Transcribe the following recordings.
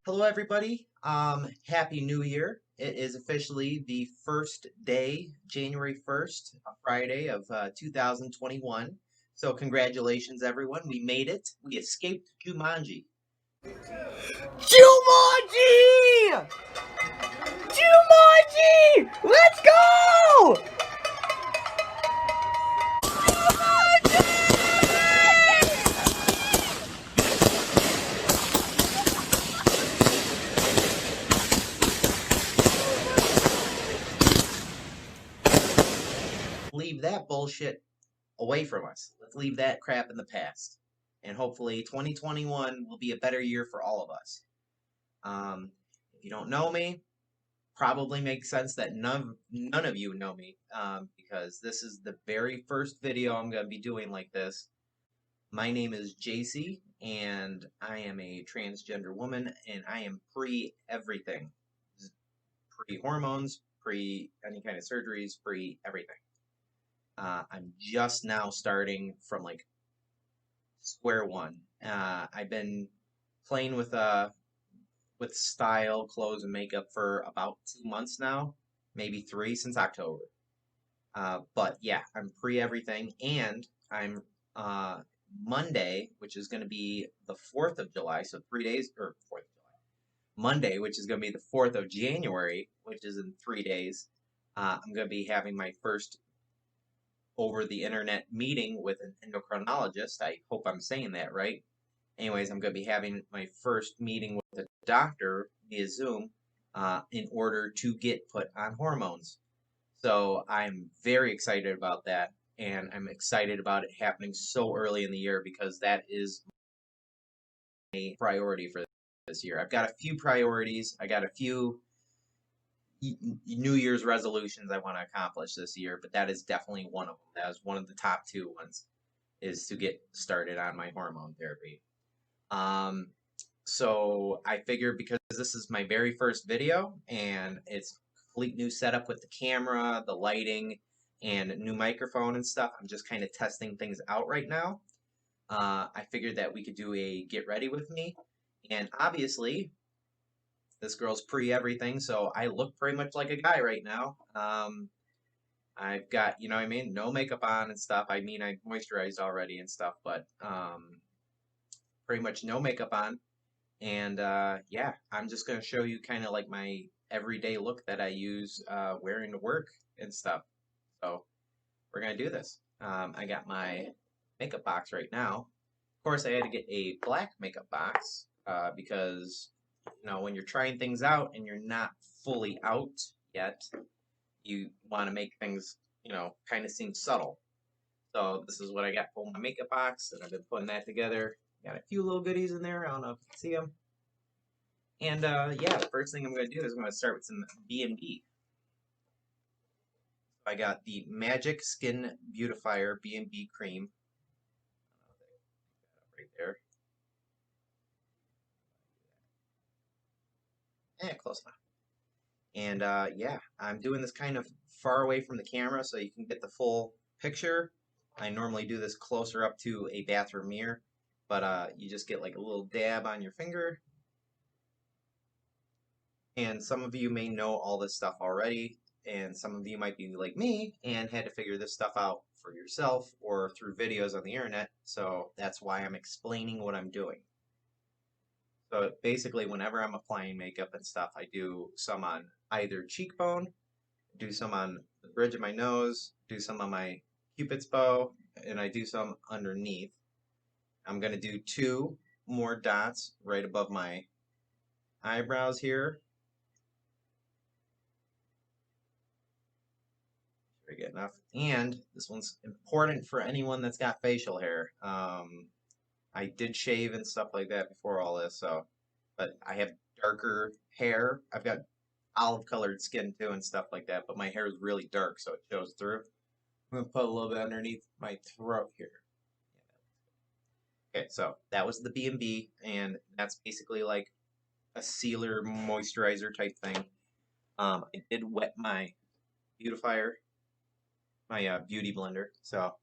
Hello, everybody. Happy New Year. It is officially the first day, January 1st, a Friday of 2021. So, congratulations, everyone. We made it. We escaped Jumanji. JUMANJI! JUMANJI! Let's go! Leave that bullshit away from us. Let's leave that crap in the past. And hopefully, 2021 will be a better year for all of us. If you don't know me, probably makes sense that none of you know me because this is the very first video I'm going to be doing like this. My name is Jacee, and I am a transgender woman, and I am pre everything, pre hormones, pre any kind of surgeries, pre everything. I'm just now starting from like square one. I've been playing with style, clothes, and makeup for about 2 months now, maybe three since October. But yeah, I'm pre everything, and I'm Monday, which is going to be the 4th of July, so 3 days, or 4th of July, Monday, which is going to be the 4th of January, which is in 3 days. I'm going to be having my first over the internet meeting with an endocrinologist. I hope I'm saying that right. Anyways, I'm going to be having my first meeting with a doctor via Zoom in order to get put on hormones. So I'm very excited about that, and I'm excited about it happening so early in the year because that is a priority for this year. I've got a few priorities. I got a few New Year's resolutions I want to accomplish this year, but that is definitely one of them. That was one of the top two ones, is to get started on my hormone therapy. Um, so I figured because this is my very first video and it's complete new setup with the camera, the lighting, and new microphone and stuff, I'm just kind of testing things out right now. I figured that we could do a get ready with me. And obviously, this girl's pre everything, so I look pretty much like a guy right now. I've got, you know what I mean, no makeup on and stuff. I mean, I moisturized already and stuff, but pretty much no makeup on. And yeah, I'm just going to show you kind of like my everyday look that I use wearing to work and stuff. So we're going to do this. I got my makeup box right now. Of course, I had to get a black makeup box because, you know, when you're trying things out and you're not fully out yet, you want to make things, you know, kind of seem subtle. So this is what I got for my makeup box, and I've been putting that together. Got a few little goodies in there. I don't know if you can see them. And yeah, the first thing I'm going to do is I'm going to start with some B&B. I got the Magic Skin Beautifier B&B Cream. Right there. Close enough. And yeah, I'm doing this kind of far away from the camera so you can get the full picture. I normally do this closer up to a bathroom mirror, but you just get like a little dab on your finger. And some of you may know all this stuff already, and some of you might be like me and had to figure this stuff out for yourself or through videos on the internet, so that's why I'm explaining what I'm doing. So basically, whenever I'm applying makeup and stuff, I do some on either cheekbone, do some on the bridge of my nose, do some on my cupid's bow, and I do some underneath. I'm going to do two more dots right above my eyebrows here. Very good enough. And this one's important for anyone that's got facial hair. I did shave and stuff like that before all this, so, but I have darker hair. I've got olive colored skin too and stuff like that, but my hair is really dark, so it shows through. I'm gonna put a little bit underneath my throat here. Okay, so that was the B&B, and that's basically like a sealer moisturizer type thing. I did wet my beautifier, my beauty blender, so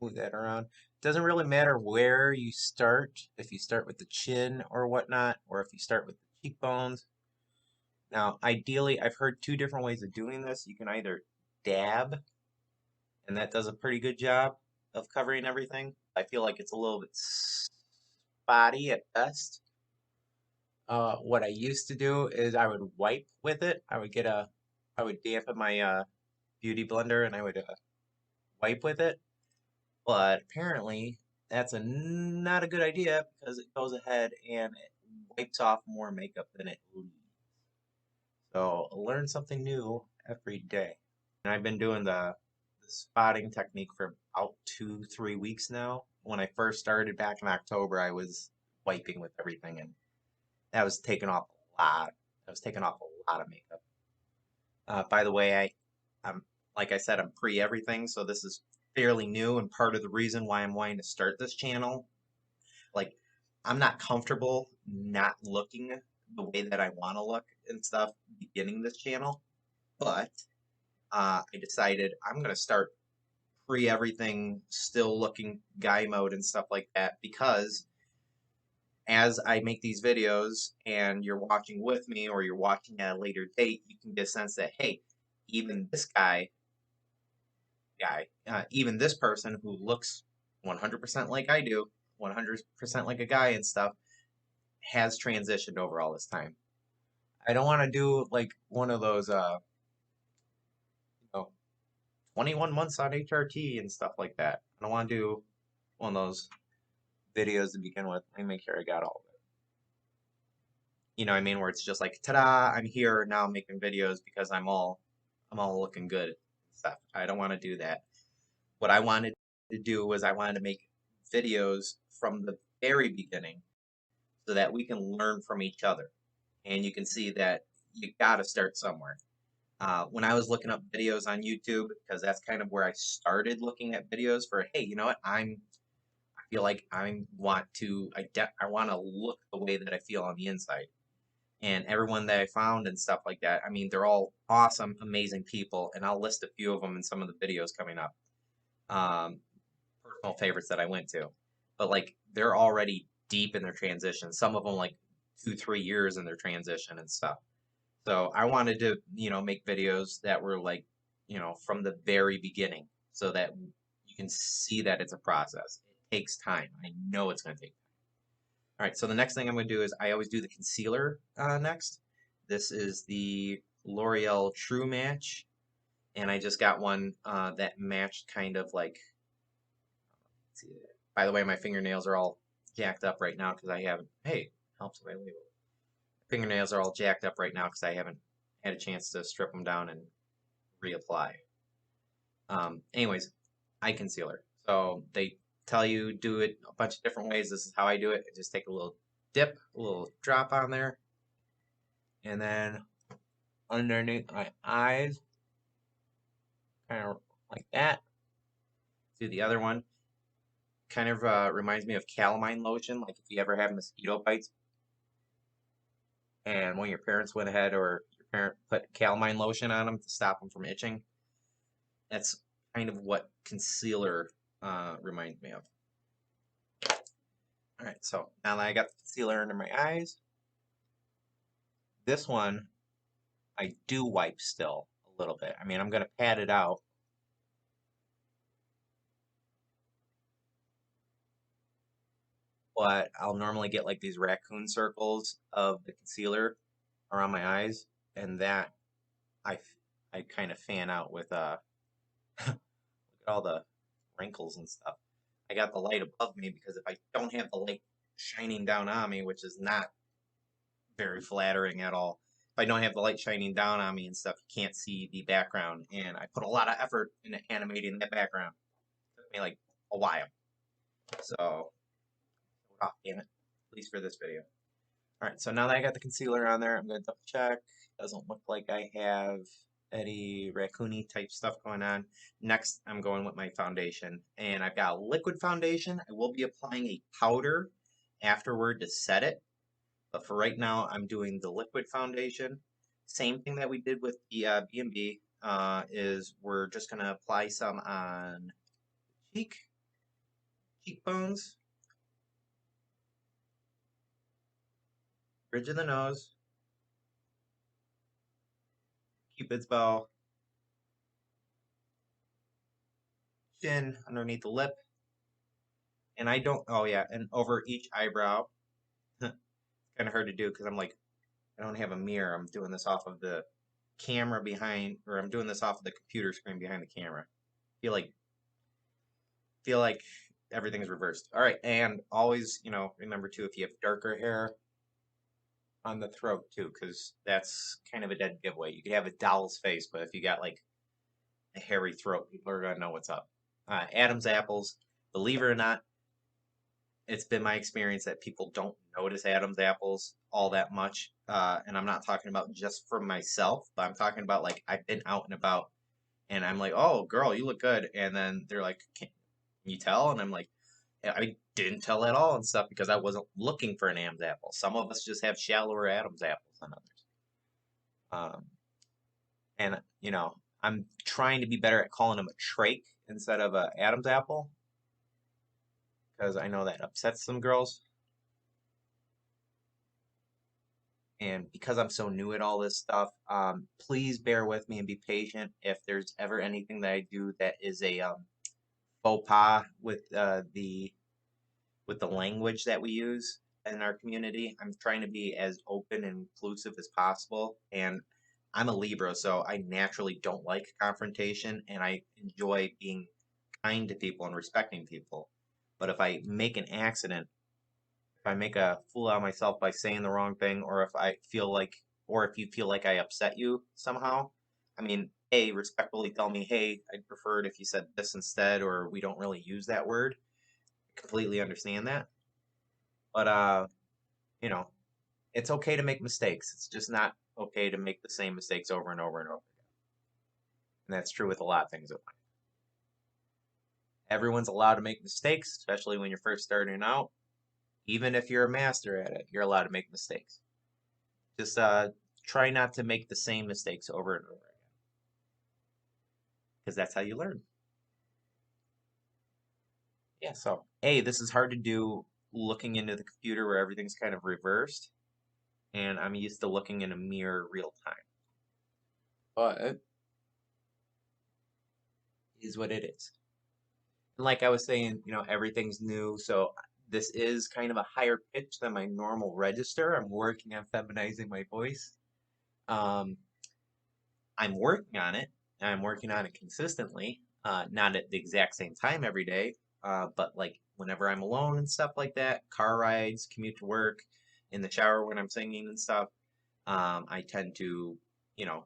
move that around. doesn't really matter where you start, if you start with the chin or whatnot, or if you start with the cheekbones. Now, ideally, I've heard two different ways of doing this. You can either dab, and that does a pretty good job of covering everything. I feel like it's a little bit spotty at best. What I used to do is I would wipe with it. I would dampen my beauty blender and I would wipe with it. But apparently, that's not a good idea because it goes ahead and it wipes off more makeup than it leaves. So learn something new every day. And I've been doing the spotting technique for about 2, 3 weeks now. When I first started back in October, I was wiping with everything, and that was taking off a lot. That was taking off a lot of makeup. By the way, I'm like I said, I'm pre everything, so this is fairly new and part of the reason why I'm wanting to start this channel. Like, I'm not comfortable not looking the way that I want to look and stuff beginning this channel, but I decided I'm gonna start pre everything, still looking guy mode and stuff like that because as I make these videos and you're watching with me or you're watching at a later date, you can get a sense that, hey, even this even this person who looks 100% like I do, 100% like a guy and stuff, has transitioned over all this time. I don't want to do like one of those, 21 months on HRT and stuff like that. I don't want to do one of those videos to begin with. Let me make sure I got all of it. You know what I mean? Where it's just like, ta-da, I'm here now making videos because I'm all looking good and stuff. I don't want to do that. What I wanted to do was I wanted to make videos from the very beginning so that we can learn from each other. And you can see that you got to start somewhere. When I was looking up videos on YouTube, because that's kind of where I started looking at videos for, hey, you know what? I feel like I want to look the way that I feel on the inside. And everyone that I found and stuff like that, I mean, they're all awesome, amazing people, and I'll list a few of them in some of the videos coming up. Personal favorites that I went to, but like they're already deep in their transition. Some of them like 2, 3 years in their transition and stuff. So I wanted to, make videos that were like, from the very beginning, so that you can see that it's a process. It takes time. I know it's going to take time. All right, so the next thing I'm going to do is I always do the concealer next. This is the L'Oreal True Match, and I just got one that matched kind of like, by the way, my fingernails are all jacked up right now because I haven't, hey, helps if I leave. Fingernails are all jacked up right now because I haven't had a chance to strip them down and reapply. Anyways, eye concealer. So they tell you do it a bunch of different ways. This is how I do it. I just take a little dip, a little drop on there, and then underneath my eyes, kind of like that. Do the other one. Kind of reminds me of calamine lotion, like if you ever have mosquito bites, and when your parents went ahead or your parent put calamine lotion on them to stop them from itching. That's kind of what concealer reminds me of. All right, so now that I got the concealer under my eyes, this one I do wipe still a little bit. I mean, I'm going to pat it out. But I'll normally get like these raccoon circles of the concealer around my eyes, and that I kind of fan out with look at all the wrinkles and stuff. I got the light above me because if I don't have the light shining down on me, which is not very flattering at all, if I don't have the light shining down on me and stuff, you can't see the background. And I put a lot of effort into animating that background. It took me like a while. So, oh, damn it. At least for this video. All right, so now that I got the concealer on there, I'm going to double check. Doesn't look like I have any raccoony type stuff going on. Next, I'm going with my foundation, and I've got a liquid foundation. I will be applying a powder afterward to set it, but for right now, I'm doing the liquid foundation. Same thing that we did with the B&B is we're just going to apply some on the cheek, cheekbones, bridge of the nose, cupid's bow, chin underneath the lip, and I don't, oh yeah, and over each eyebrow. Kind of hard to do because I'm like, I don't have a mirror. I'm doing this off of the camera behind, or I'm doing this off of the computer screen behind the camera. Feel like feel like everything's reversed. All right, and always, remember too, if you have darker hair on the throat too, because that's kind of a dead giveaway. You could have a doll's face, but if you got like a hairy throat, people are gonna know what's up. Adam's apples, believe it or not, it's been my experience that people don't notice Adam's apples all that much. And I'm not talking about just for myself, but I'm talking about like I've been out and about and I'm like, oh, girl, you look good. And then they're like, can you tell? And I'm like, "Yeah, I didn't tell at all and stuff because I wasn't looking for an Adam's apple. Some of us just have shallower Adam's apples than others. And, I'm trying to be better at calling them a trach instead of a Adam's apple because I know that upsets some girls. And because I'm so new at all this stuff, please bear with me and be patient if there's ever anything that I do that is a faux pas with the language that we use in our community. I'm trying to be as open and inclusive as possible, and I'm a Libra, so I naturally don't like confrontation, and I enjoy being kind to people and respecting people. But if I make an accident, if I make a fool out of myself by saying the wrong thing, or if you feel like I upset you somehow, I mean, A, respectfully tell me, hey, I'd prefer it if you said this instead, or we don't really use that word. I completely understand that. But, you know, it's okay to make mistakes. It's just not okay to make the same mistakes over and over and over again. And that's true with a lot of things in life. Everyone's allowed to make mistakes, especially when you're first starting out. Even if you're a master at it, you're allowed to make mistakes. Just try not to make the same mistakes over and over again, because that's how you learn. Yeah, so, hey, this is hard to do looking into the computer where everything's kind of reversed, and I'm used to looking in a mirror real time. But it is what it is. And like I was saying, everything's new, so this is kind of a higher pitch than my normal register. I'm working on feminizing my voice. Um, I'm working on it. I'm working on it consistently, not at the exact same time every day, but like whenever I'm alone and stuff like that, car rides, commute to work, in the shower when I'm singing and stuff, I tend to,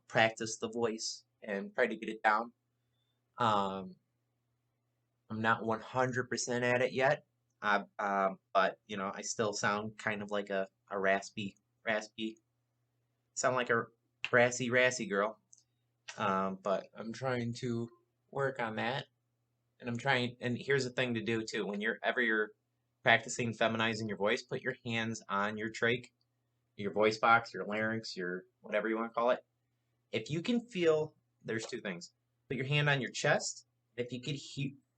practice the voice and try to get it down. Um, I'm not 100% at it yet, but I still sound kind of like a raspy, sound like a rassy girl. But I'm trying to work on that, and and here's the thing to do too. When you're practicing feminizing your voice, put your hands on your trach, your voice box, your larynx, your whatever you want to call it. If you can feel, there's two things. Put your hand on your chest. If you could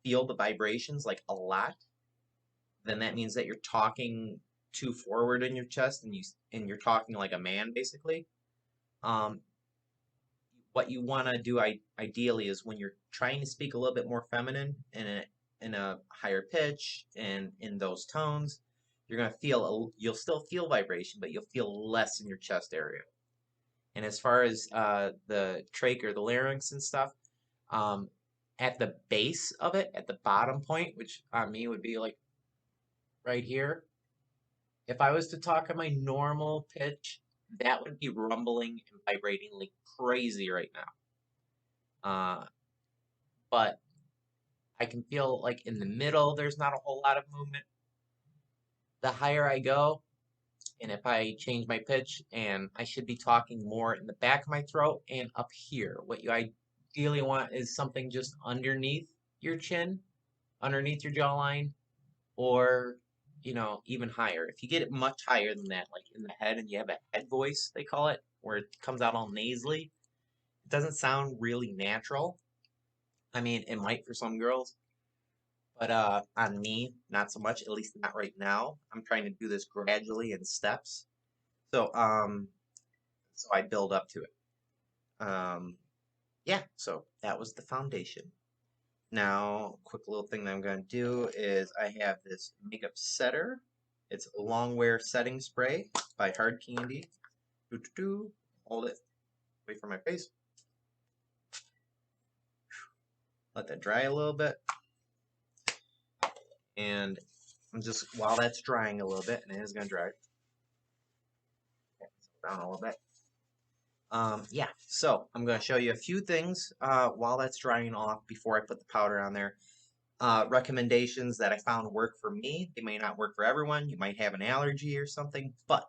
feel the vibrations like a lot, then that means that you're talking too forward in your chest, and you're talking like a man basically. Um, what you want to do ideally is when you're trying to speak a little bit more feminine in a higher pitch and in those tones, you're going to you'll still feel vibration, but you'll feel less in your chest area. And as far as the trach or the larynx and stuff, um, at the base of it, at the bottom point, which on me would be like right here, if I was to talk at my normal pitch, that would be rumbling and vibrating like crazy right now. But I can feel like in the middle, there's not a whole lot of movement. The higher I go, and if I change my pitch, and I should be talking more in the back of my throat and up here. What you ideally want is something just underneath your chin, underneath your jawline, or even higher. If you get it much higher than that, like in the head, and you have a head voice, they call it, where it comes out all nasally, it doesn't sound really natural. I mean, it might for some girls, But on me, not so much, at least not right now. I'm trying to do this gradually in steps. So so I build up to it. Yeah, so that was the foundation. Now, quick little thing that I'm going to do is I have this makeup setter. It's a long wear setting spray by Hard Candy. Hold it away from my face. Let that dry a little bit. And I'm just, while that's drying a little bit, and it is going to dry down a little bit. Yeah, so I'm going to show you a few things while that's drying off before I put the powder on there. Recommendations that I found work for me. They may not work for everyone. You might have an allergy or something, but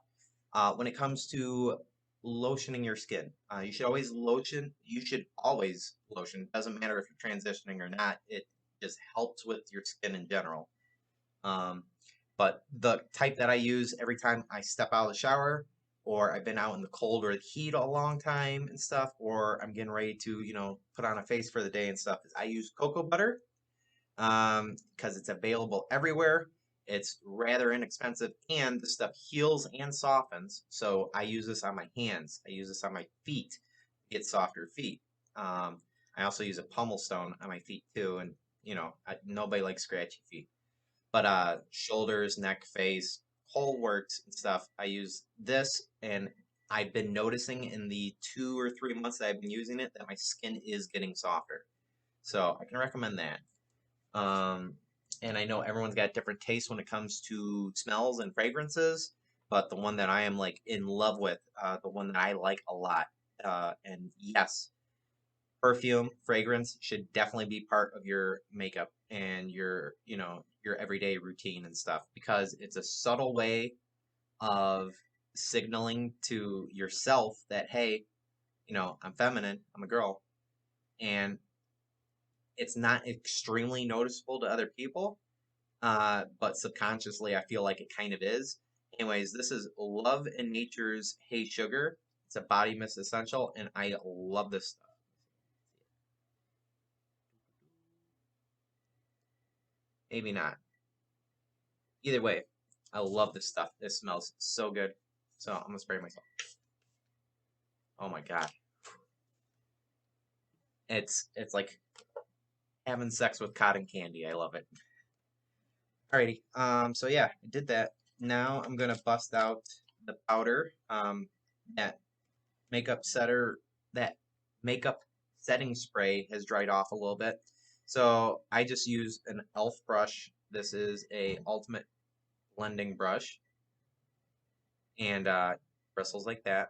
when it comes to lotioning your skin, you should always lotion. You should always lotion. It doesn't matter if you're transitioning or not. It just helps with your skin in general. Um, but the type that I use every time I step out of the shower, or I've been out in the cold or the heat a long time and stuff, or I'm getting ready to, put on a face for the day and stuff, is I use cocoa butter because it's available everywhere. It's rather inexpensive, and the stuff heals and softens. So I use this on my hands. I use this on my feet to get softer feet. I also use a pummel stone on my feet too, and nobody likes scratchy feet. But shoulders, neck, face, whole works and stuff. I use this, and I've been noticing in the 2 or 3 months that I've been using it that my skin is getting softer. So I can recommend that. And I know everyone's got different tastes when it comes to smells and fragrances, but the one that I am like in love with, the one that I like a lot, and yes, perfume, fragrance should definitely be part of your makeup and your everyday routine and stuff because it's a subtle way of signaling to yourself that, hey, I'm feminine, I'm a girl, and it's not extremely noticeable to other people, but subconsciously I feel like it kind of is. Anyways, this is Love and Nature's Hey Sugar. It's a body mist essential, and I love this stuff. Maybe not. Either way, I love this stuff. This smells so good. So I'm gonna spray myself. Oh my god. It's like having sex with cotton candy. I love it. Alrighty. So yeah, I did that. Now I'm gonna bust out the powder. That makeup setter, that makeup setting spray has dried off a little bit. So I just use an e.l.f. brush. This is a ultimate blending brush, and bristles like that.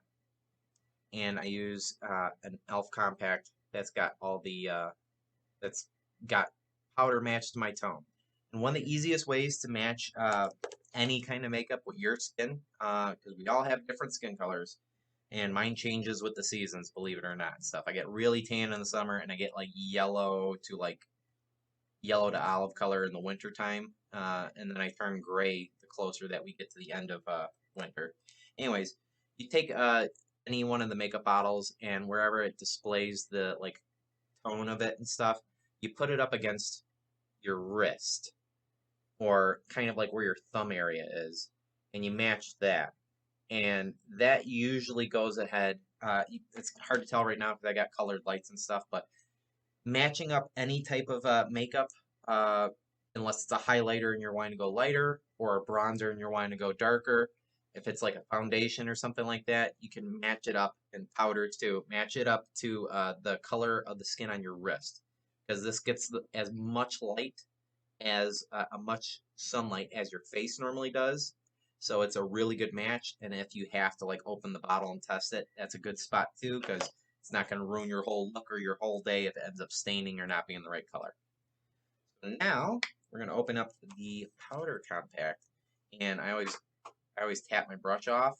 And I use an e.l.f. compact that's got all the that's got powder matched to my tone. And one of the easiest ways to match any kind of makeup with your skin, because we all have different skin colors, and mine changes with the seasons, believe it or not, and stuff. I get really tan in the summer, and I get like yellow to olive color in the winter time, and then I turn gray the closer that we get to the end of winter. Anyways, you take any one of the makeup bottles, and wherever it displays the like tone of it and stuff, you put it up against your wrist, or kind of like where your thumb area is, and you match that. And that usually goes ahead. It's hard to tell right now because I got colored lights and stuff, but matching up any type of makeup, uh, unless it's a highlighter and you're wanting to go lighter, or a bronzer and you're wanting to go darker. If it's like a foundation or something like that, you can match it up, and powder too. Match it up to the color of the skin on your wrist, because this gets as much light as a much sunlight as your face normally does. So it's a really good match. And if you have to like open the bottle and test it, that's a good spot too, because it's not going to ruin your whole look or your whole day if it ends up staining or not being the right color. So now we're going to open up the powder compact, and I always tap my brush off.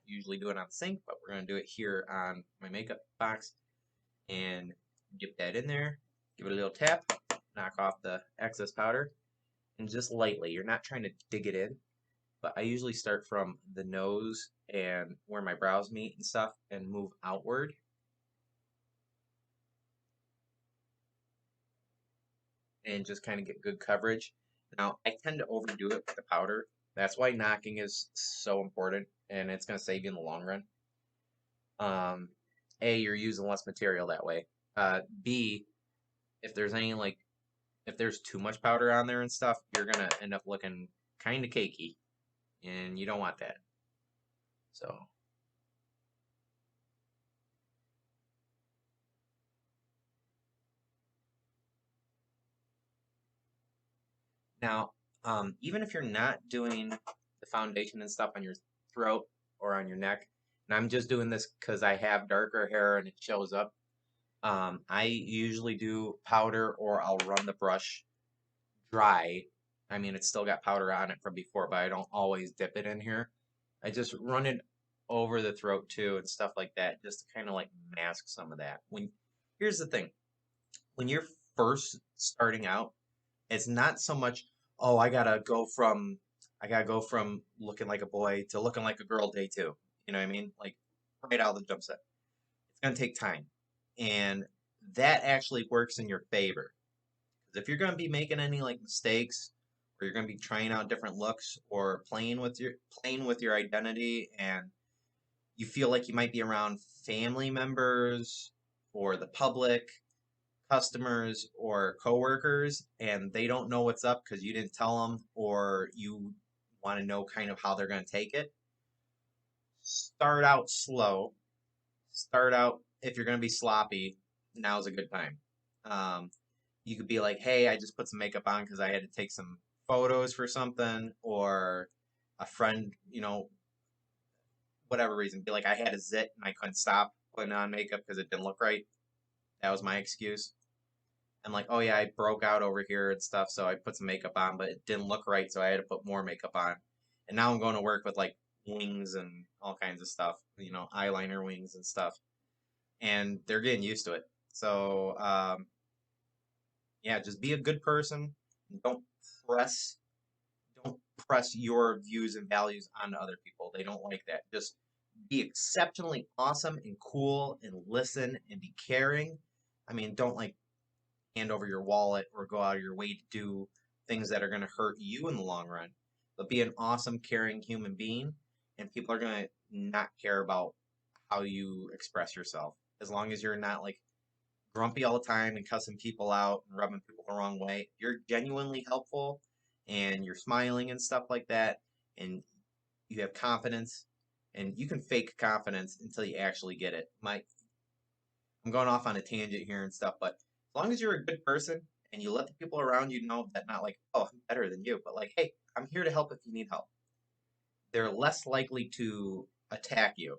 Usually do it on the sink, but we're going to do it here on my makeup box, and dip that in there, give it a little tap, knock off the excess powder, and just lightly. You're not trying to dig it in, but I usually start from the nose and where my brows meet and stuff, and move outward. and just kind of get good coverage. Now, I tend to overdo it with the powder. That's why knocking is so important, and it's going to save you in the long run. A, you're using less material that way. B, if there's any like if there's too much powder on there and stuff, you're gonna end up looking kind of cakey, and you don't want that. So now, even if you're not doing the foundation and stuff on your throat or on your neck, and I'm just doing this because I have darker hair and it shows up, I usually do powder or I'll run the brush dry. I mean, it's still got powder on it from before, but I don't always dip it in here. I just run it over the throat too and stuff like that, just to kind of like mask some of that. Here's the thing, when you're first starting out, it's not so much, oh, I gotta go from looking like a boy to looking like a girl day two. You know what I mean? Like right out of the jump set. It's gonna take time. And that actually works in your favor. If you're going to be making any like mistakes or you're going to be trying out different looks or playing with your identity and you feel like you might be around family members or the public, customers or coworkers and they don't know what's up because you didn't tell them or you want to know kind of how they're going to take it, start out slow. Start out if you're going to be sloppy, now's a good time. You could be like, hey, I just put some makeup on because I had to take some photos for something, or a friend, whatever reason, be like, I had a zit and I couldn't stop putting on makeup because it didn't look right. That was my excuse. I'm like, oh yeah, I broke out over here and stuff, so I put some makeup on, but it didn't look right, so I had to put more makeup on. And now I'm going to work with like wings and all kinds of stuff, eyeliner wings and stuff. And they're getting used to it. So, yeah, just be a good person. Don't press don't press your views and values onto other people. They don't like that. Just be exceptionally awesome and cool and listen and be caring. I mean, don't like hand over your wallet or go out of your way to do things that are going to hurt you in the long run. But be an awesome, caring human being, and people are going to not care about how you express yourself. As long as you're not like grumpy all the time and cussing people out and rubbing people the wrong way. You're genuinely helpful and you're smiling and stuff like that, and you have confidence, and you can fake confidence until you actually get it. I'm going off on a tangent here and stuff, but as long as you're a good person and you let the people around you know that not like, oh, I'm better than you, but like, hey, I'm here to help if you need help. They're less likely to attack you,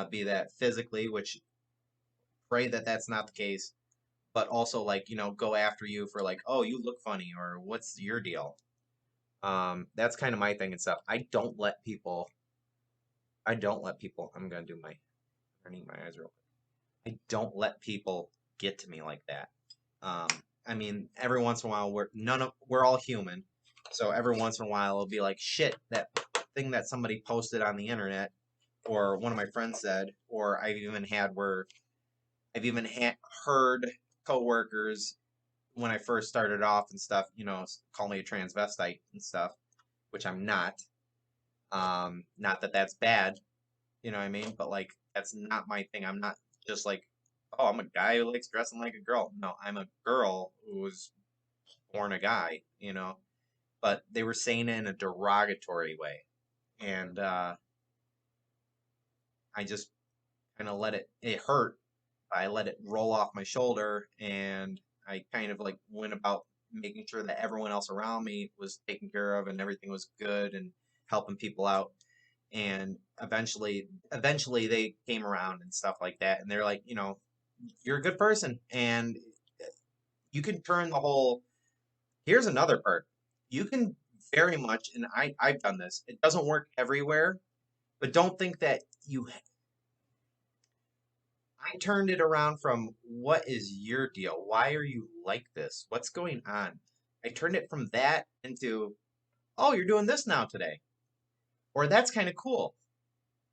be that physically, which pray that that's not the case, but also like go after you for like, oh, you look funny or what's your deal. That's kind of my thing and stuff. I'm gonna do my turning my eyes real quick. I don't let people get to me like that. I mean, every once in a while we're all human, so every once in a while it'll be like, shit, that thing that somebody posted on the internet or one of my friends said, or I've even heard coworkers when I first started off and stuff, call me a transvestite and stuff, which I'm not. Not that that's bad, you know what I mean? But like, that's not my thing. I'm not just like, oh, I'm a guy who likes dressing like a girl. No, I'm a girl who was born a guy, But they were saying it in a derogatory way. And I just kind of it hurt. I let it roll off my shoulder and I kind of like went about making sure that everyone else around me was taken care of and everything was good and helping people out. And eventually they came around and stuff like that. And they're like, you're a good person. And you can turn the whole, here's another part. You can very much, and I've done this, it doesn't work everywhere, but don't think that I turned it around from what is your deal? Why are you like this? What's going on? I turned it from that into, oh, you're doing this now today. Or that's kind of cool.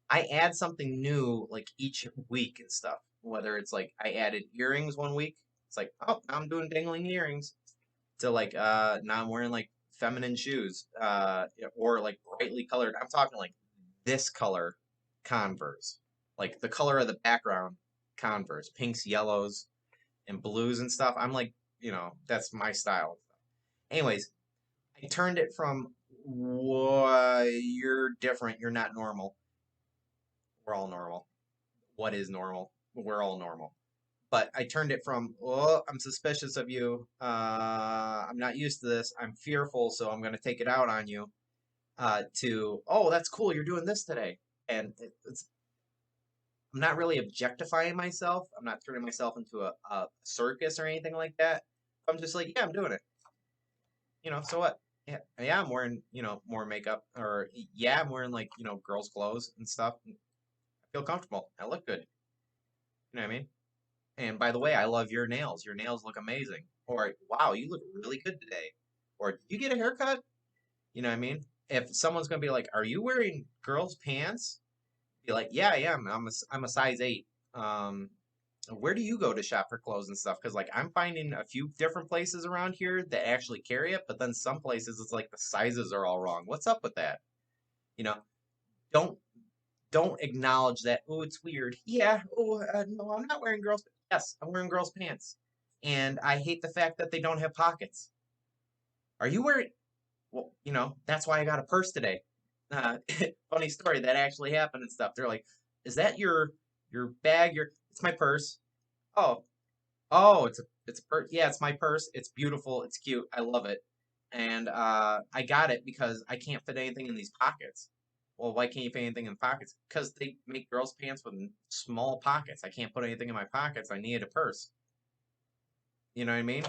I add something new like each week and stuff. Whether it's like I added earrings one week, it's like, oh, now I'm doing dangling earrings. to like now I'm wearing like feminine shoes or like brightly colored. I'm talking like this color Converse, like the color of the background Converse, pinks, yellows, and blues and stuff. I'm like, that's my style. Anyways, I turned it from you're different, you're not normal. We're all normal. What is normal? We're all normal. But I turned it from, oh, I'm suspicious of you. I'm not used to this. I'm fearful, so I'm going to take it out on you. To, oh, that's cool. You're doing this today. And I'm not really objectifying myself. I'm not turning myself into a circus or anything like that. I'm just like, yeah, I'm doing it. So what? Yeah, yeah, I'm wearing, more makeup, or yeah, I'm wearing like, girls' clothes and stuff. I feel comfortable. I look good. You know what I mean? And by the way, I love your nails. Your nails look amazing. Or, wow, you look really good today. Or, did you get a haircut? You know what I mean? If someone's going to be like, are you wearing girls' pants? Be like, yeah, I am. I'm a size 8. Where do you go to shop for clothes and stuff? Because, like, I'm finding a few different places around here that actually carry it, but then some places it's like the sizes are all wrong. What's up with that? You know, don't don't acknowledge that. Oh, it's weird. Yeah. Oh, no, I'm not wearing girls. Yes, I'm wearing girls' pants, and I hate the fact that they don't have pockets. Are you wearing? Well, that's why I got a purse today. Uh, Funny story that actually happened and stuff. They're like, "Is that your bag? It's my purse." Oh, oh, it's a purse. Yeah, it's my purse. It's beautiful. It's cute. I love it. And I got it because I can't fit anything in these pockets. Well, why can't you fit anything in pockets? Because they make girls' pants with small pockets. I can't put anything in my pockets. I need a purse. You know what I mean?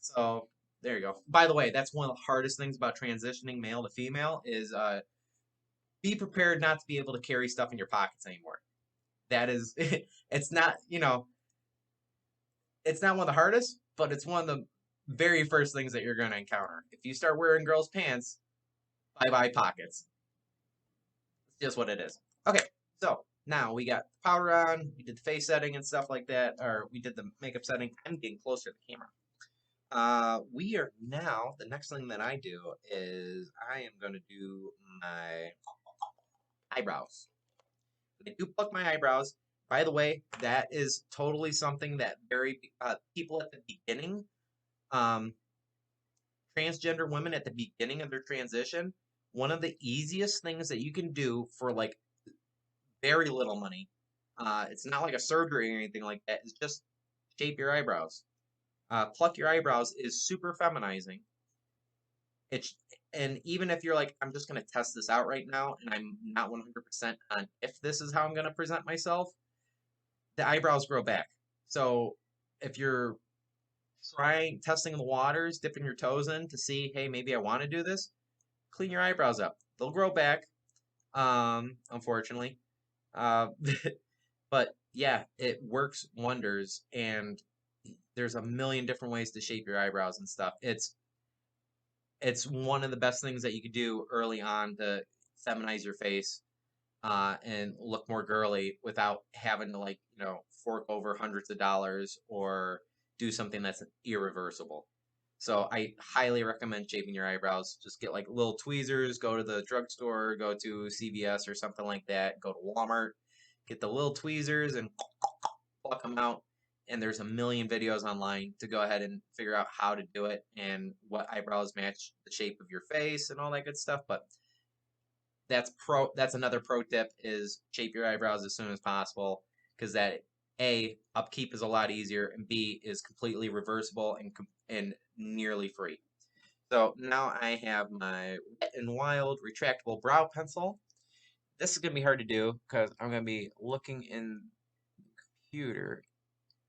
So there you go. By the way, that's one of the hardest things about transitioning male to female is be prepared not to be able to carry stuff in your pockets anymore. That is, it's not, it's not one of the hardest, but it's one of the very first things that you're going to encounter. If you start wearing girls' pants, bye bye pockets. It's just what it is. Okay, so now we got powder on, we did the face setting and stuff like that, or we did the makeup setting. I'm getting closer to the camera. We are now, the next thing that I do is I am going to do my eyebrows. I do pluck my eyebrows. By the way, that is totally something that very people at the beginning, um, transgender women at the beginning of their transition, one of the easiest things that you can do for like very little money, it's not like a surgery or anything like that, is just shape your eyebrows. Pluck your eyebrows is super feminizing. It's and even if you're like, I'm just gonna test this out right now, and I'm not 100% on if this is how I'm gonna present myself, the eyebrows grow back. So if you're trying testing the waters, dipping your toes in to see, hey, maybe I want to do this, clean your eyebrows up. They'll grow back. Unfortunately. Uh, but yeah, it works wonders, and there's a million different ways to shape your eyebrows and stuff. It's one of the best things that you could do early on to feminize your face and look more girly without having to like fork over hundreds of dollars or do something that's irreversible. So I highly recommend shaping your eyebrows. Just get like little tweezers, go to the drugstore, go to CVS or something like that, go to Walmart, get the little tweezers and pluck them out. And there's a million videos online to go ahead and figure out how to do it and what eyebrows match the shape of your face and all that good stuff. But that's another pro tip is shape your eyebrows as soon as possible because that A, upkeep is a lot easier, and B, is completely reversible and nearly free. So now I have my Wet n Wild retractable brow pencil. This is going to be hard to do because I'm going to be looking in the computer.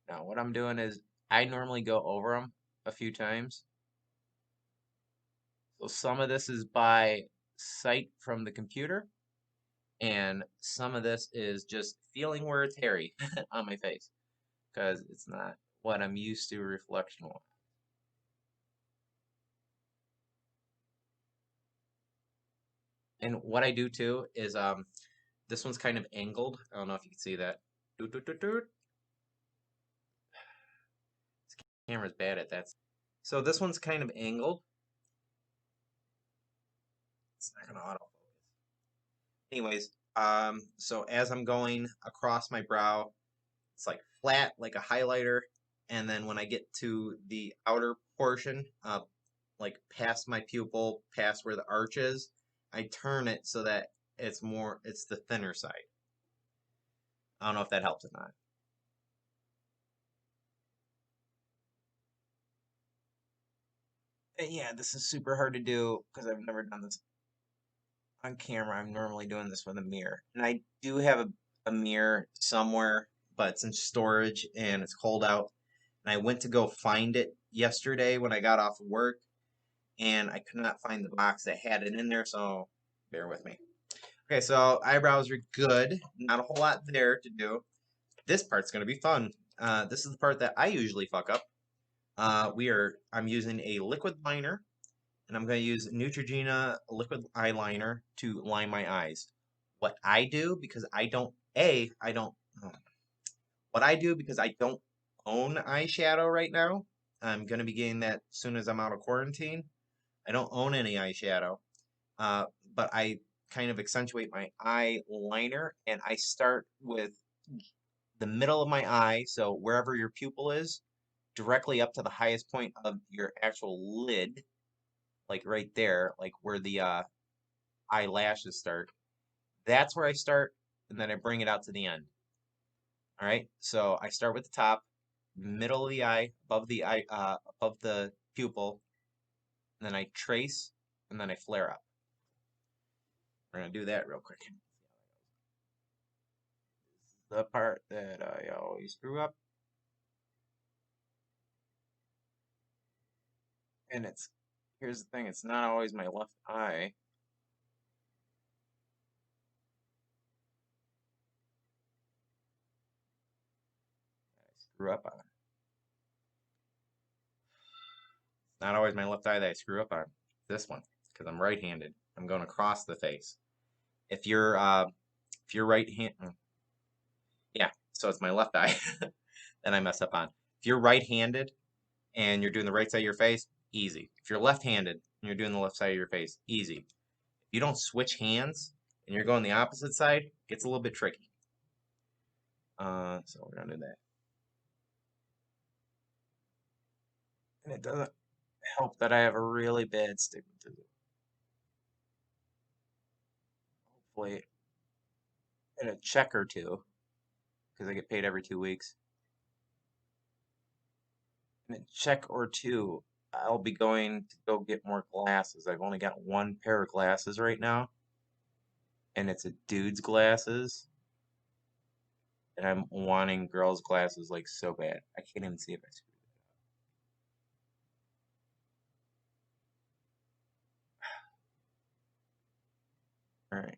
Now what I'm doing is I normally go over them a few times. So some of this is by sight from the computer, and some of this is just feeling where it's hairy on my face because it's not what I'm used to reflection wise. And what I do too is this one's kind of angled. I don't know if you can see that. Doot, doot, doot, doot. This camera's bad at that. So this one's kind of angled. It's not gonna autofocus. Anyways, so as I'm going across my brow, it's like flat, like a highlighter, and then when I get to the outer portion, like past my pupil, past where the arch is, I turn it so that it's the thinner side. I don't know if that helps or not. And yeah, this is super hard to do because I've never done this on camera. I'm normally doing this with a mirror. And I do have a mirror somewhere, but it's in storage and it's cold out. And I went to go find it yesterday when I got off of work, and I could not find the box that had it in there, so bear with me. Okay, so eyebrows are good. Not a whole lot there to do. This part's going to be fun. This is the part that I usually fuck up. I'm using a liquid liner, and I'm going to use Neutrogena liquid eyeliner to line my eyes. What I do, because I don't, I don't, oh. What I do, because I don't own eyeshadow right now, I'm going to be getting that as soon as I'm out of quarantine. I don't own any eyeshadow, uh, but I kind of accentuate my eyeliner, and I start with the middle of my eye, so wherever your pupil is, directly up to the highest point of your actual lid, like right there, like where the eyelashes start. That's where I start, and then I bring it out to the end. All right, so I start with the top, middle of the eye, above the pupil, and then I trace, and then I flare up. We're gonna do that real quick. The part that I always screw up, and here's the thing, it's not always my left eye. I screw up on. It's not always my left eye that I screw up on. This one, because I'm right-handed. I'm going across the face. If you're right hand, yeah, so it's my left eye that I mess up on. If you're right-handed and you're doing the right side of your face, easy. If you're left-handed and you're doing the left side of your face, easy. If you don't switch hands and you're going the opposite side, it gets a little bit tricky. So we're gonna do that. And it doesn't help that I have a really bad stigmatism. Hopefully, in a check or two, because I get paid every 2 weeks. In a check or two, I'll be going to go get more glasses. I've only got one pair of glasses right now, and it's a dude's glasses. And I'm wanting girls' glasses like so bad. I can't even see if I screwed it. All right.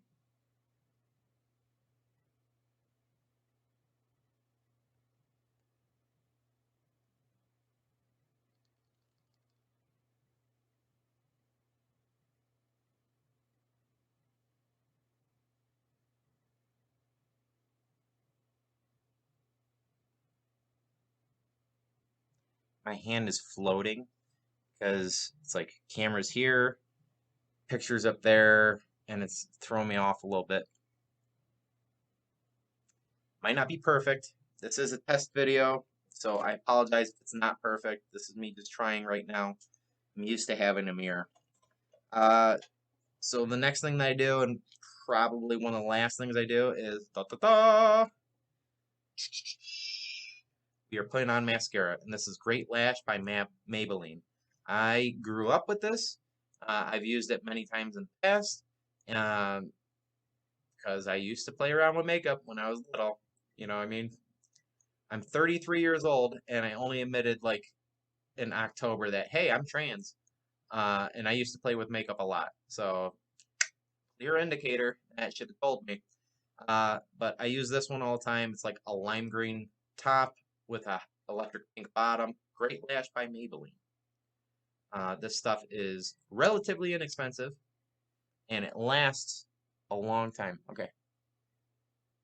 My hand is floating because it's like cameras here, pictures up there, and it's throwing me off a little bit. Might not be perfect. This is a test video, so I apologize if it's not perfect. This is me just trying right now. I'm used to having a mirror. So the next thing that I do, and probably one of the last things I do, is da da da. We are putting on mascara, and this is Great Lash by Maybelline. I grew up with this. I've used it many times in the past, because I used to play around with makeup when I was little. You know what I mean? I'm 33 years old, and I only admitted like in October that, hey, I'm trans. And I used to play with makeup a lot. So, clear indicator, that should have told me. But I use this one all the time. It's like a lime green top with a electric pink bottom. Great Lash by Maybelline. This stuff is relatively inexpensive, and it lasts a long time. Okay, I'm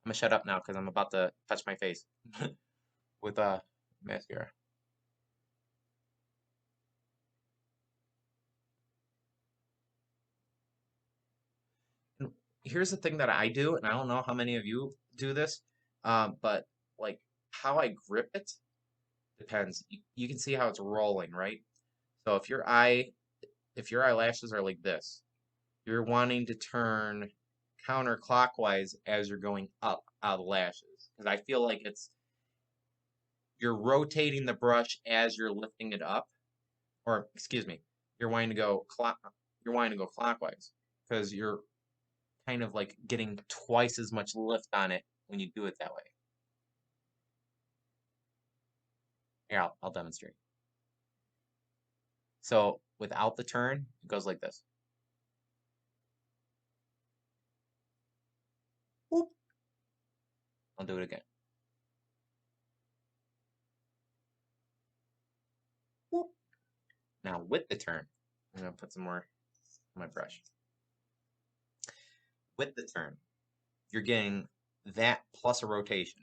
gonna shut up now because I'm about to touch my face with mascara. here's the thing that I do, and I don't know how many of you do this, but like how I grip it depends. You can see how it's rolling, right? So if your eyelashes are like this, you're wanting to turn counterclockwise as you're going up out of the lashes. Because I feel like you're rotating the brush as you're lifting it up, or excuse me, you're wanting to go clockwise because you're kind of like getting twice as much lift on it when you do it that way. Here, I'll demonstrate. So without the turn, it goes like this. Whoop. I'll do it again. Whoop. Now with the turn, I'm gonna put some more on my brush. With the turn, you're getting that plus a rotation.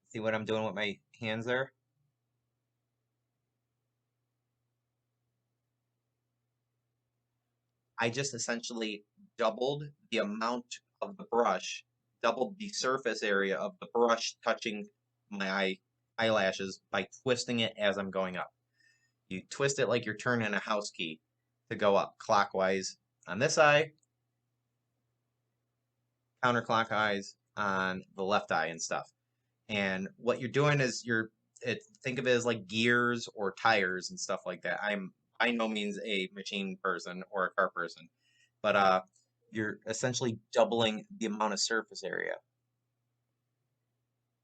See what I'm doing with my hands there? I just essentially doubled the amount of the brush, doubled the surface area of the brush touching my eyelashes by twisting it as I'm going up. You twist it like you're turning a house key to go up clockwise on this eye, counterclockwise on the left eye and stuff. And what you're doing is think of it as like gears or tires and stuff like that. I'm by no means a machine person or a car person, but you're essentially doubling the amount of surface area.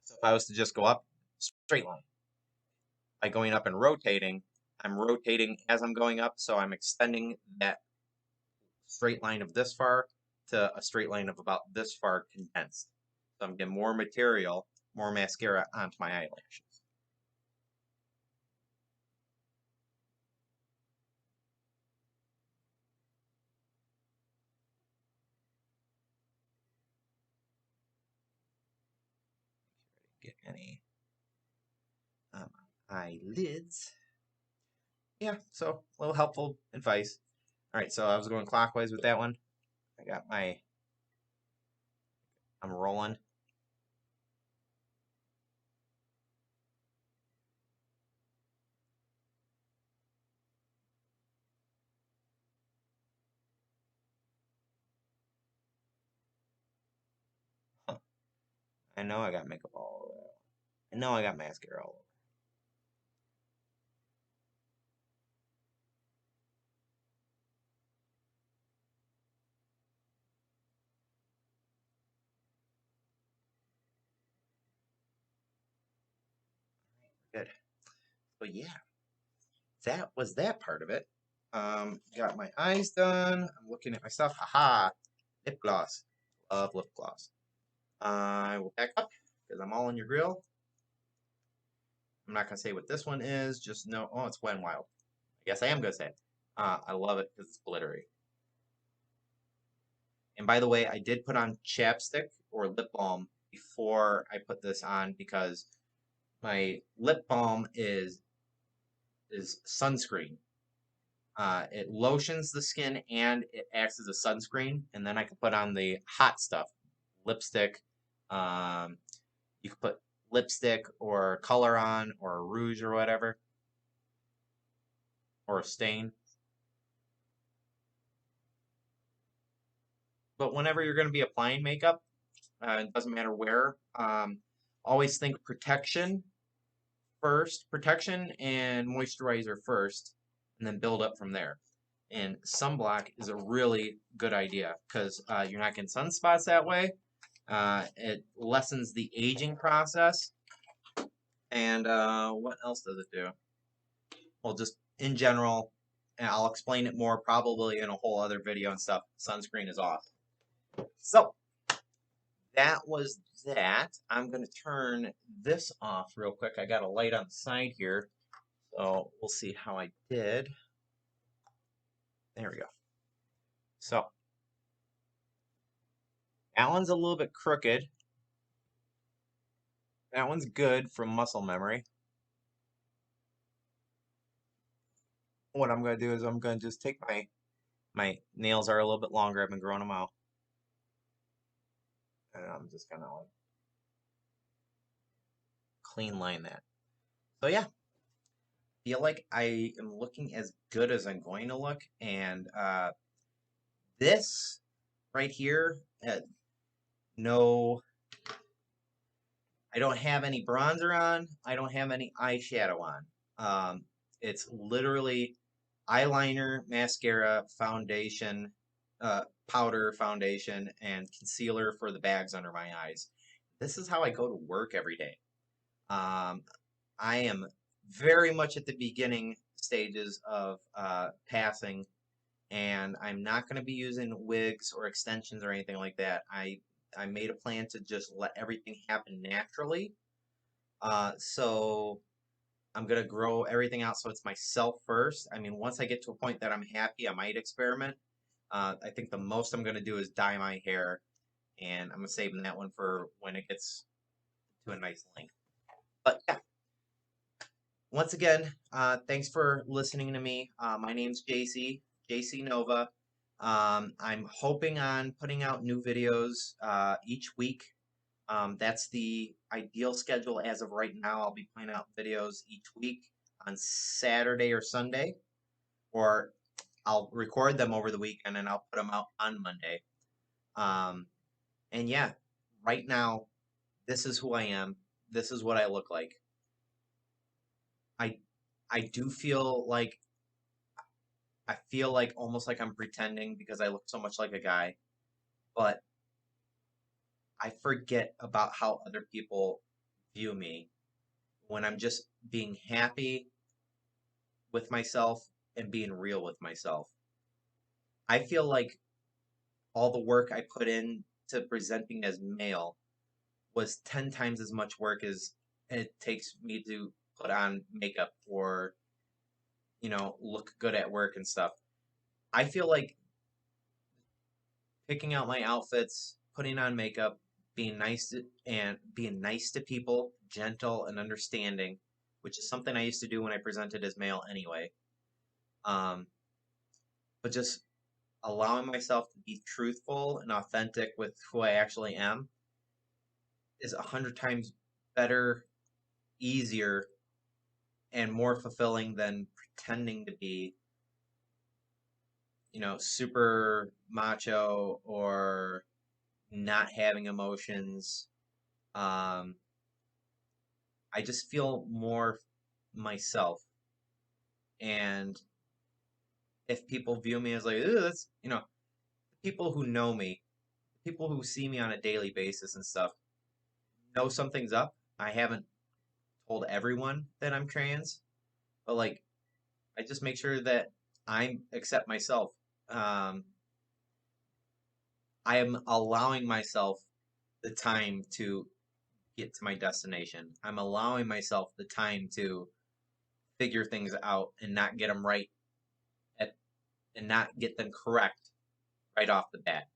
So if I was to just go up, straight line. By going up and rotating, I'm rotating as I'm going up, so I'm extending that straight line of this far to a straight line of about this far condensed. So I'm getting more material, more mascara onto my eyelashes. Get any eyelids. Yeah, so a little helpful advice. All right, so I was going clockwise with that one. I'm rolling. Huh. I know I got makeup all over. I know I got mascara all over. Good. But yeah, that was that part of it. Got my eyes done. I'm looking at my stuff. Haha, lip gloss. Love lip gloss. I will back up because I'm all in your grill. I'm not gonna say what this one is. Just know, oh, it's Wet n Wild. I guess I am gonna say it. I love it because it's glittery. And by the way, I did put on chapstick or lip balm before I put this on because my lip balm is sunscreen. It lotions the skin and it acts as a sunscreen, and then I can put on the hot stuff, lipstick. You can put lipstick or color on or a rouge or whatever, or a stain. But whenever you're going to be applying makeup, it doesn't matter where, always think protection first, protection and moisturizer first, and then build up from there. And sunblock is a really good idea because you're not getting sunspots that way. It lessens the aging process. And what else does it do? Well, just in general, and I'll explain it more probably in a whole other video and stuff. Sunscreen is awesome. So that was that. I'm going to turn this off real quick. I got a light on the side here, so we'll see how I did. There we go. So that one's a little bit crooked. That one's good from muscle memory. what I'm gonna do is I'm gonna just take my nails are a little bit longer. I've been growing them out, and I'm just gonna like clean line that. So yeah, feel like I am looking as good as I'm going to look, and this right here, no, I don't have any bronzer on. I don't have any eyeshadow on. It's literally eyeliner, mascara, foundation, powder, foundation, and concealer for the bags under my eyes. This is how I go to work every day. Um, I am very much at the beginning stages of passing, and I'm not going to be using wigs or extensions or anything like that. I made a plan to just let everything happen naturally. So I'm gonna grow everything out so it's myself first. I mean, once I get to a point that I'm happy, I might experiment. I think the most I'm gonna do is dye my hair, and I'm gonna save that one for when it gets to a nice length. But yeah, once again, thanks for listening to me. My name's Jacee Nova. I'm hoping on putting out new videos each week. That's the ideal schedule as of right now. I'll be putting out videos each week on Saturday or Sunday, or I'll record them over the weekend and I'll put them out on Monday. Um, and yeah, right now, this is who I am. This is what I look like. I I do feel like I feel like almost like I'm pretending because I look so much like a guy, but I forget about how other people view me when I'm just being happy with myself and being real with myself. I feel like all the work I put in to presenting as male was 10 times as much work as it takes me to put on makeup or, look good at work and stuff. I feel like picking out my outfits, putting on makeup, being nice to people, gentle and understanding, which is something I used to do when I presented as male anyway. Um, but just allowing myself to be truthful and authentic with who I actually am is 100 times better, easier, and more fulfilling than pretending to be, super macho or not having emotions. Um, I just feel more myself. And if people view me as like, "Ooh, that's, people who know me, people who see me on a daily basis and stuff, know something's up. I haven't told everyone that I'm trans, but like I just make sure that I accept myself. Um, I am allowing myself the time to get to my destination. I'm allowing myself the time to figure things out and not get them right at, and not get them correct right off the bat.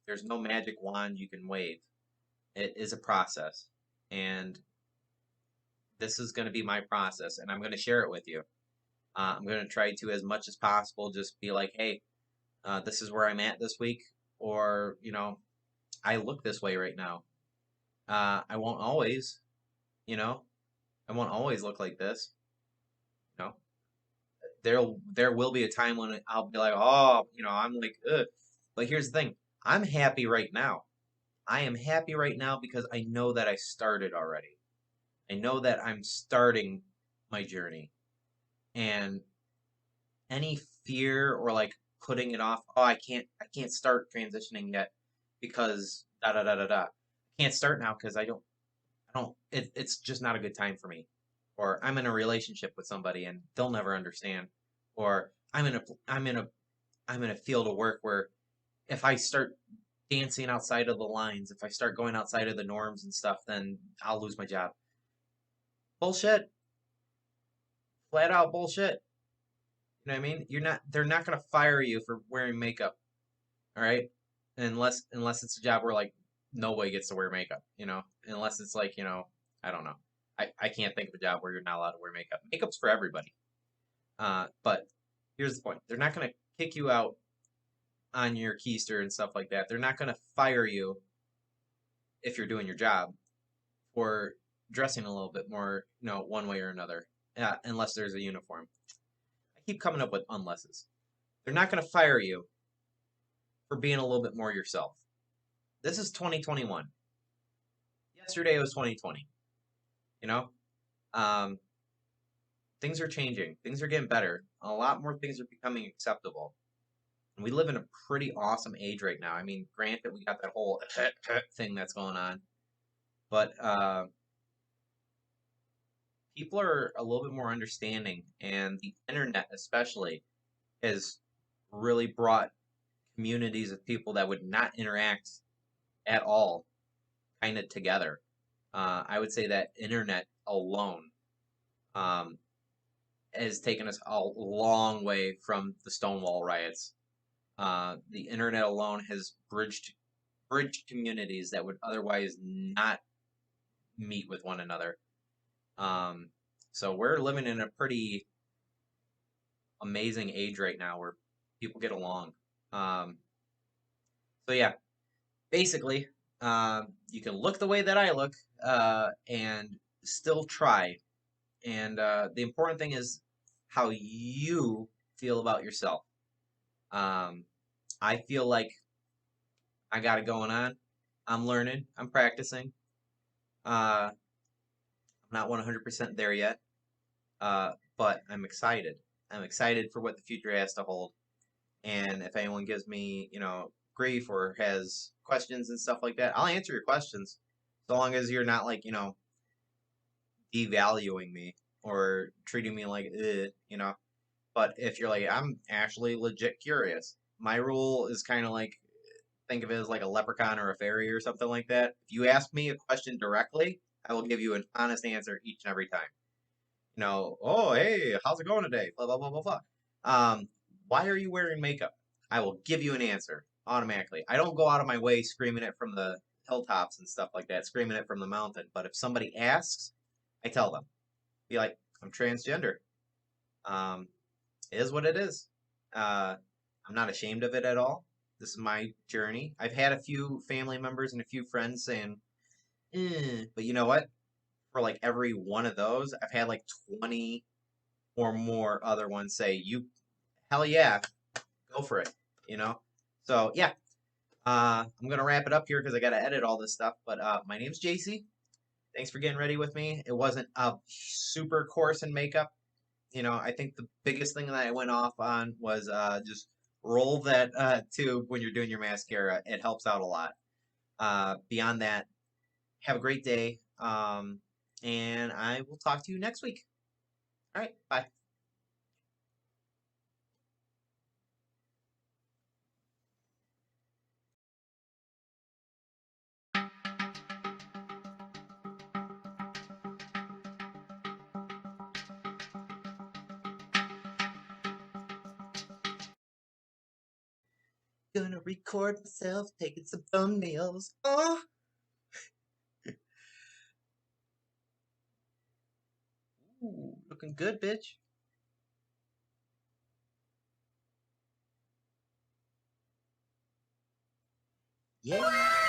There's no magic wand you can wave. It is a process, and this is going to be my process, and I'm going to share it with you. I'm going to try to, as much as possible, just be like, hey, this is where I'm at this week, or, I look this way right now. I won't always, you know, I won't always look like this. You know, there will be a time when I'll be like, oh, I'm like, ugh. But here's the thing, I'm happy right now. I am happy right now because I know that I started already. I know that I'm starting my journey, and any fear or like putting it off, oh, I can't start transitioning yet because da da da da da. I can't start now because it's just not a good time for me. Or I'm in a relationship with somebody and they'll never understand. Or I'm in a field of work where if I start dancing outside of the lines, if I start going outside of the norms and stuff, then I'll lose my job. Bullshit. Flat out bullshit. You know what I mean? They're not gonna fire you for wearing makeup. All right? Unless it's a job where like nobody gets to wear makeup, unless it's like, I don't know. I can't think of a job where you're not allowed to wear makeup. Makeup's for everybody. But here's the point: they're not going to kick you out on your keister and stuff like that. They're not going to fire you if you're doing your job for dressing a little bit more, one way or another, unless there's a uniform. I keep coming up with unlesses. They're not going to fire you for being a little bit more yourself. This is 2021. Yesterday was 2020. You know, um, things are changing. Things are getting better. A lot more things are becoming acceptable. And we live in a pretty awesome age right now. I mean, granted, we got that whole thing that's going on, but people are a little bit more understanding, and the internet especially has really brought communities of people that would not interact at all kind of together. I would say that internet alone um, has taken us a long way from the Stonewall riots. The internet alone has bridged communities that would otherwise not meet with one another. So we're living in a pretty amazing age right now where people get along. So yeah, basically, you can look the way that I look and still try. And the important thing is how you feel about yourself. I feel like I got it going on. I'm learning. I'm practicing. I'm not 100% there yet, but I'm excited. I'm excited for what the future has to hold. And if anyone gives me, grief or has questions and stuff like that, I'll answer your questions. So long as you're not like, devaluing me or treating me like, But if you're like, I'm actually legit curious, my rule is kind of like, think of it as like a leprechaun or a fairy or something like that. If you ask me a question directly, I will give you an honest answer each and every time. Oh, hey, how's it going today? Blah, blah, blah, blah, blah. Why are you wearing makeup? I will give you an answer automatically. I don't go out of my way screaming it from the hilltops and stuff like that, screaming it from the mountain. But if somebody asks, I tell them. Be like, I'm transgender. It is what it is. I'm not ashamed of it at all. This is my journey. I've had a few family members and a few friends saying, but you know what? For like every one of those, I've had like 20 or more other ones say, "You, hell yeah, go for it." So yeah, I'm gonna wrap it up here because I gotta edit all this stuff. But my name's Jacee. Thanks for getting ready with me. It wasn't a super course in makeup. I think the biggest thing that I went off on was just roll that tube when you're doing your mascara. It helps out a lot. Beyond that, have a great day. And I will talk to you next week. All right, bye. Gonna record myself taking some thumbnails. Oh. Ooh, looking good, bitch. Yeah.